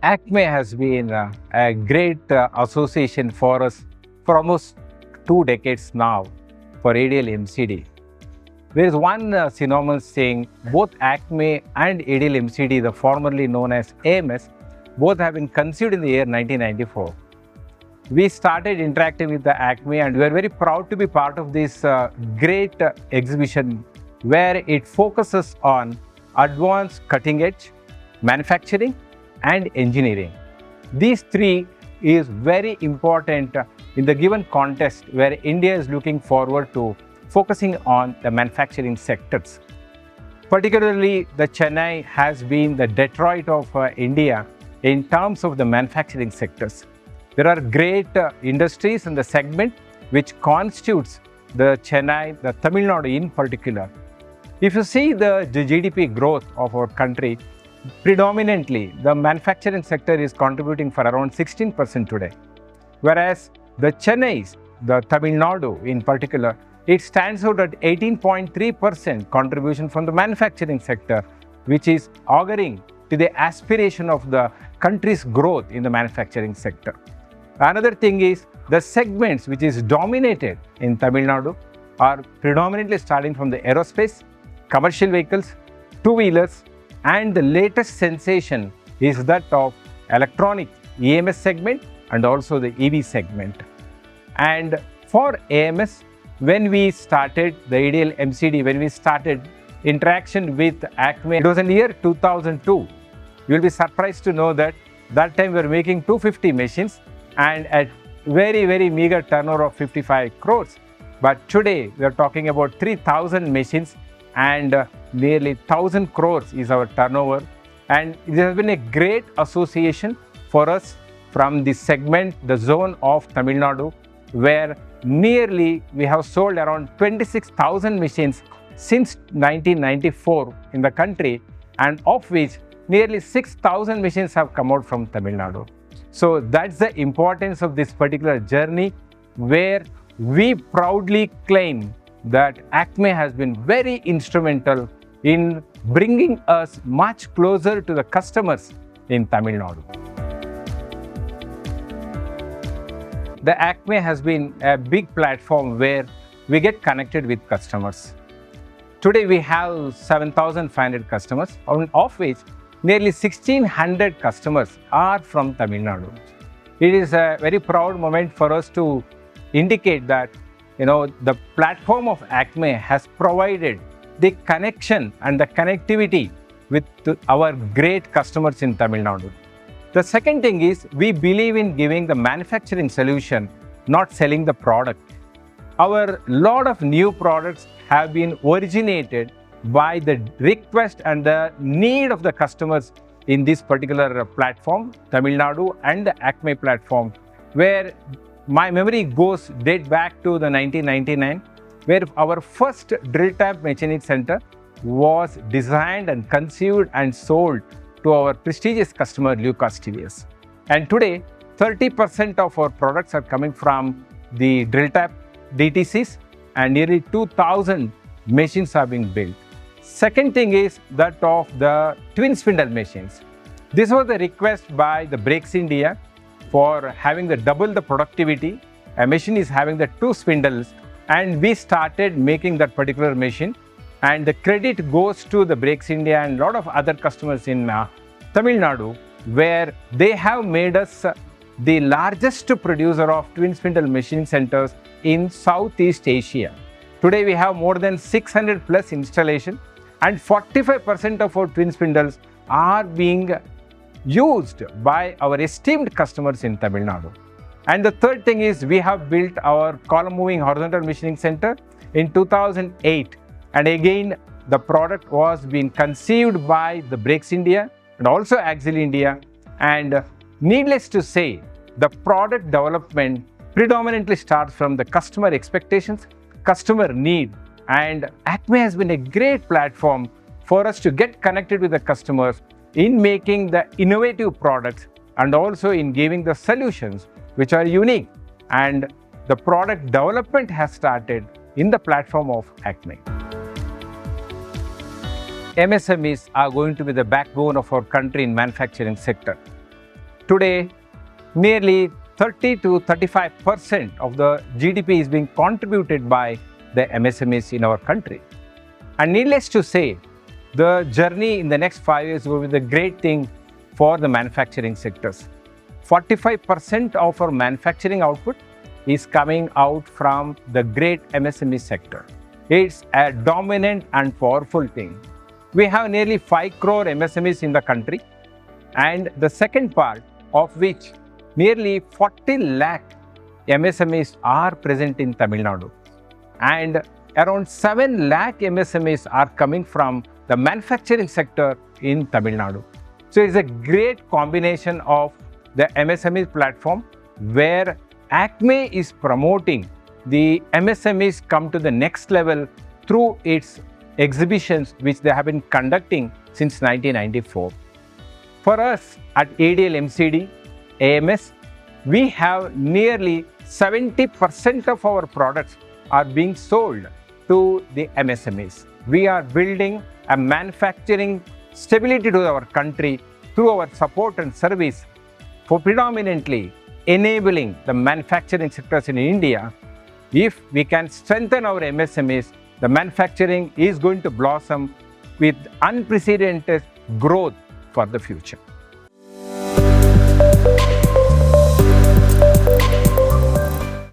ACMEE has been a great association for us for almost 2 decades now for ADL MCD. There is one synonymous saying both ACMEE and ADL MCD, the formerly known as AMS, both have been conceived in the year 1994. We started interacting with the ACMEE and we are very proud to be part of this great exhibition where it focuses on advanced cutting edge manufacturing and engineering. These three is very important in the given context where India is looking forward to focusing on the manufacturing sectors. Particularly, the Chennai has been the Detroit of India in terms of the manufacturing sectors. There are great industries in the segment which constitutes the Chennai, the Tamil Nadu in particular. If you see the GDP growth of our country, predominantly the manufacturing sector is contributing for around 16% today. Whereas the Chennai, the Tamil Nadu in particular, it stands out at 18.3% contribution from the manufacturing sector, which is auguring to the aspiration of the country's growth in the manufacturing sector. Another thing is the segments which is dominated in Tamil Nadu are predominantly starting from the aerospace, commercial vehicles, two-wheelers, and the latest sensation is that of electronic EMS segment and also the EV segment. And for AMS, when we started the ADL MCD, when we started interaction with ACMEE, it was in the year 2002. You will be surprised to know that that time we were making 250 machines and at very meager turnover of 55 crores. But today we are talking about 3,000 machines and nearly 1,000 crores is our turnover. And it has been a great association for us from the segment, the zone of Tamil Nadu, where nearly we have sold around 26,000 machines since 1994 in the country, and of which nearly 6,000 machines have come out from Tamil Nadu. So that's the importance of this particular journey, where we proudly claim that ACMEE has been very instrumental in bringing us much closer to the customers in Tamil Nadu. The ACMEE has been a big platform where we get connected with customers. Today we have 7,500 customers, of which nearly 1,600 customers are from Tamil Nadu. It is a very proud moment for us to indicate that the platform of ACMEE has provided the connection and the connectivity with our great customers in Tamil Nadu. The second thing is we believe in giving the manufacturing solution, not selling the product. Our lot of new products have been originated by the request and the need of the customers in this particular platform, Tamil Nadu and the ACMEE platform, where my memory date back to the 1999, where our first drill tap machining center was designed and conceived and sold to our prestigious customer Lucas TVS. And today, 30% of our products are coming from the drill tap DTCs and nearly 2,000 machines are being built. Second thing is that of the twin spindle machines. This was the request by the Brakes India for having double the productivity. A machine is having the two spindles, and we started making that particular machine. And the credit goes to the Brakes India and a lot of other customers in Tamil Nadu, where they have made us the largest producer of twin spindle machining centers in Southeast Asia. Today we have more than 600 plus installation, and 45% of our twin spindles are being used by our esteemed customers in Tamil Nadu. And the third thing is we have built our column moving horizontal machining center in 2008. And again, the product was being conceived by the Brakes India and also Axle India. And needless to say, the product development predominantly starts from the customer expectations, customer need. And ACMEE has been a great platform for us to get connected with the customers in making the innovative products and also in giving the solutions which are unique. And the product development has started in the platform of ACMEE. MSMEs are going to be the backbone of our country in manufacturing sector. Today, nearly 30 to 35% of the GDP is being contributed by the MSMEs in our country. And needless to say, the journey in the next 5 years will be the great thing for the manufacturing sectors. 45% of our manufacturing output is coming out from the great MSME sector. It's a dominant and powerful thing. We have nearly 5 crore MSMEs in the country, and the second part of which nearly 40 lakh MSMEs are present in Tamil Nadu, and around 7 lakh MSMEs are coming from the manufacturing sector in Tamil Nadu. So it's a great combination of the MSME platform where ACMEE is promoting the MSMEs come to the next level through its exhibitions which they have been conducting since 1994. For us at ADL MCD, AMS, we have nearly 70% of our products are being sold to the MSMEs. We are building a manufacturing stability to our country through our support and service for predominantly enabling the manufacturing sectors in India. If we can strengthen our MSMEs, the manufacturing is going to blossom with unprecedented growth for the future.